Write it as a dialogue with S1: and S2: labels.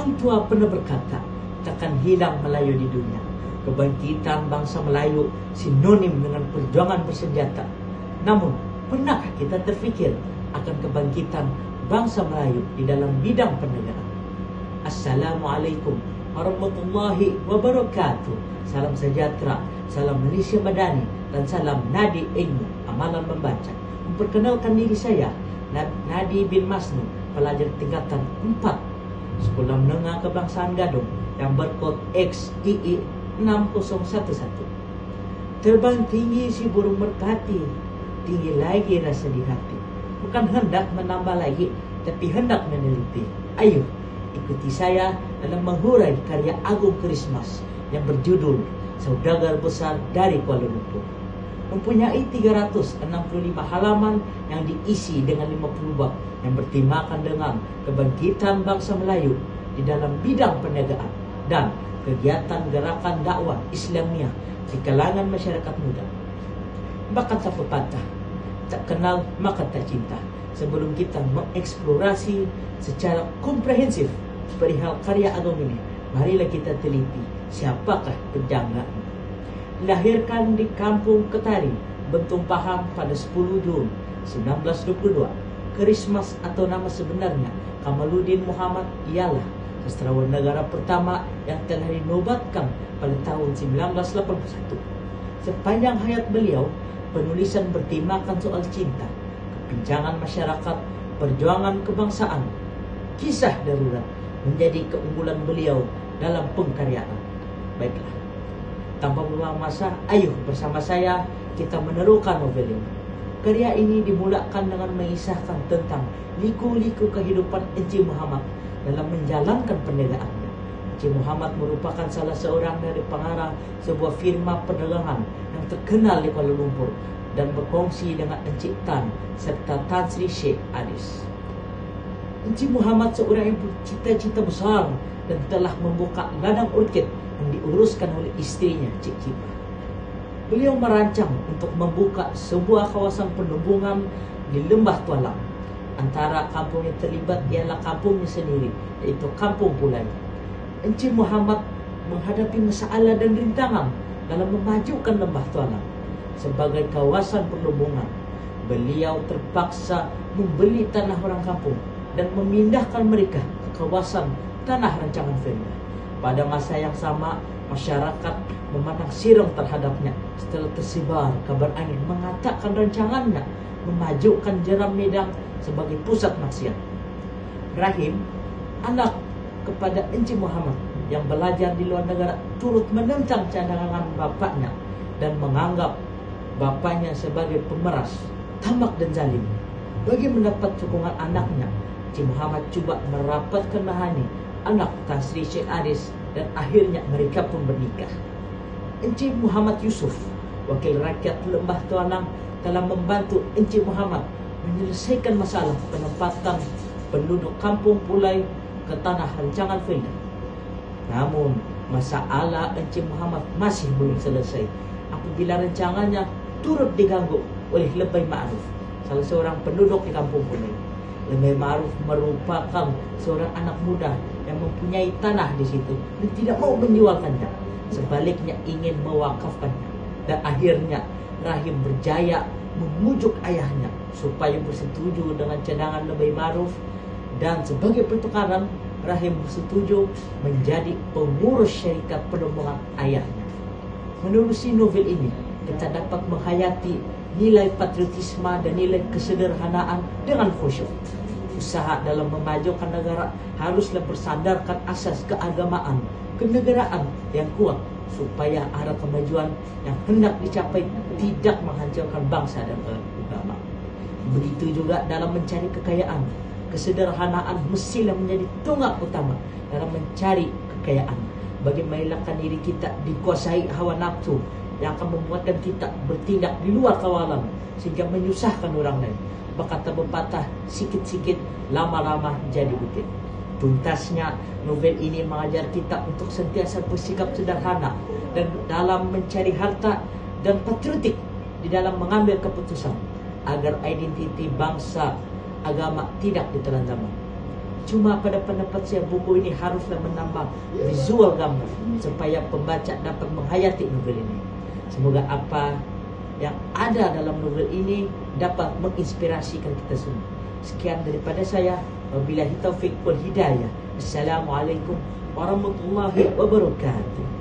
S1: Orang tua pernah berkata, takkan hilang Melayu di dunia. Kebangkitan bangsa Melayu sinonim dengan perjuangan bersenjata. Namun, pernahkah kita terfikir akan kebangkitan bangsa Melayu di dalam bidang pernegaraan? Assalamualaikum warahmatullahi wabarakatuh. Salam sejahtera, salam Malaysia Madani, dan salam Nadi Ilmu Amalan Membaca. Memperkenalkan diri saya, Nadi bin Masnu, pelajar tingkatan 4 Sekolah Menengah Kebangsaan Gadong yang berkod XII 6011. Terbang tinggi si burung merpati, tinggi lagi rasa di hati. Bukan hendak menambah lagi, tapi hendak meneliti. Ayo, ikuti saya dalam menghurai karya Agung Christmas yang berjudul Saudagar Besar dari Kuala Lumpur. Mempunyai 365 halaman yang diisi dengan 50 bab yang bertemakan dengan kebangkitan bangsa Melayu di dalam bidang perniagaan dan kegiatan gerakan dakwah Islamiah di kalangan masyarakat muda. Berkata pepatah, tak kenal maka tak cinta. Sebelum kita mengeksplorasi secara komprehensif perihal karya Agung ini, marilah kita teliti siapakah penjangganya. Dilahirkan di Kampung Ketari, Bentong Pahang pada 10 Jun 1922. Christmas atau nama sebenarnya Kamaluddin Muhammad ialah sastrawan negara pertama yang telah dinobatkan pada tahun 1981. Sepanjang hayat beliau, penulisan bertemakan soal cinta, kepincangan masyarakat, perjuangan kebangsaan, kisah darurat menjadi keunggulan beliau dalam pengkaryaan. Baiklah, tanpa membuang masa, ayo bersama saya kita menerukan novel ini. Karya ini dimulakan dengan mengisahkan tentang liku-liku kehidupan Encik Muhammad dalam menjalankan perniagaannya. Encik Muhammad merupakan salah seorang dari pengarah sebuah firma perdagangan yang terkenal di Kuala Lumpur dan berkongsi dengan Encik Tan serta Tan Sri Sheikh Aris. Encik Muhammad seorang yang bercita-cita besar dan telah membuka ladang orkid yang diuruskan oleh istrinya, Cik Cipah. Beliau merancang untuk membuka sebuah kawasan penumbuhan di Lembah Tualang. Antara kampung yang terlibat ialah kampungnya sendiri, yaitu Kampung Pulai. Encik Muhammad menghadapi masalah dan rintangan dalam memajukan Lembah Tualang sebagai kawasan penumbuhan. Beliau terpaksa membeli tanah orang kampung dan memindahkan mereka ke kawasan tanah rancangan Pemda. Pada masa yang sama, masyarakat memandang sirong terhadapnya setelah tersebar kabar angin mengatakan rancangannya memajukan Jeram Medang sebagai pusat maksiat. Rahim, anak kepada Encik Muhammad yang belajar di luar negara, turut menentang cadangan bapaknya dan menganggap bapaknya sebagai pemeras, tamak dan zalim. Bagi mendapat sokongan anaknya, Encik Muhammad coba merapatkan Mahani, anak Tan Sri Sheikh Aris, dan akhirnya mereka pun bernikah. Encik Muhammad Yusuf, wakil rakyat Lembah Tualang, telah membantu Encik Muhammad menyelesaikan masalah penempatan penduduk Kampung Pulai ke tanah rancangan Felda. Namun, masalah Encik Muhammad masih belum selesai apabila rancangannya turut diganggu oleh Lebay Ma'ruf, salah seorang penduduk di Kampung Pulai. Lebay Ma'ruf merupakan seorang anak muda yang mempunyai tanah di situ dan tidak mau menjualkannya. Sebaliknya ingin mewakafkannya. Dan akhirnya Rahim berjaya memujuk ayahnya supaya bersetuju dengan cadangan Lebay Ma'ruf, dan sebagai pertukaran Rahim bersetuju menjadi pengurus syarikat penumbuhan ayahnya. Menerusi novel ini, kita dapat menghayati nilai patriotisme dan nilai kesederhanaan dengan khusyuk. Usaha dalam memajukan negara haruslah bersandarkan asas keagamaan, kenegaraan yang kuat supaya arah kemajuan yang hendak dicapai tidak menghancurkan bangsa dan agama. Begitu juga dalam mencari kekayaan, kesederhanaan mestilah menjadi tonggak utama dalam mencari kekayaan. Bagi mengelakkan diri kita dikuasai hawa nafsu yang akan membuatkan kita bertindak di luar kawalan sehingga menyusahkan orang lain. Berkata pepatah, sikit-sikit lama-lama jadi bukit. Tuntasnya, novel ini mengajar kita untuk sentiasa bersikap sederhana dan dalam mencari harta dan patriotik di dalam mengambil keputusan agar identiti bangsa, agama tidak ditelan zaman. Cuma pada pendapat saya buku ini haruslah menambah visual gambar supaya pembaca dapat menghayati novel ini. Semoga apa yang ada dalam novel ini dapat menginspirasikan kita semua. Sekian daripada saya. Wabillahi taufiq wal hidayah. Assalamualaikum warahmatullahi wabarakatuh.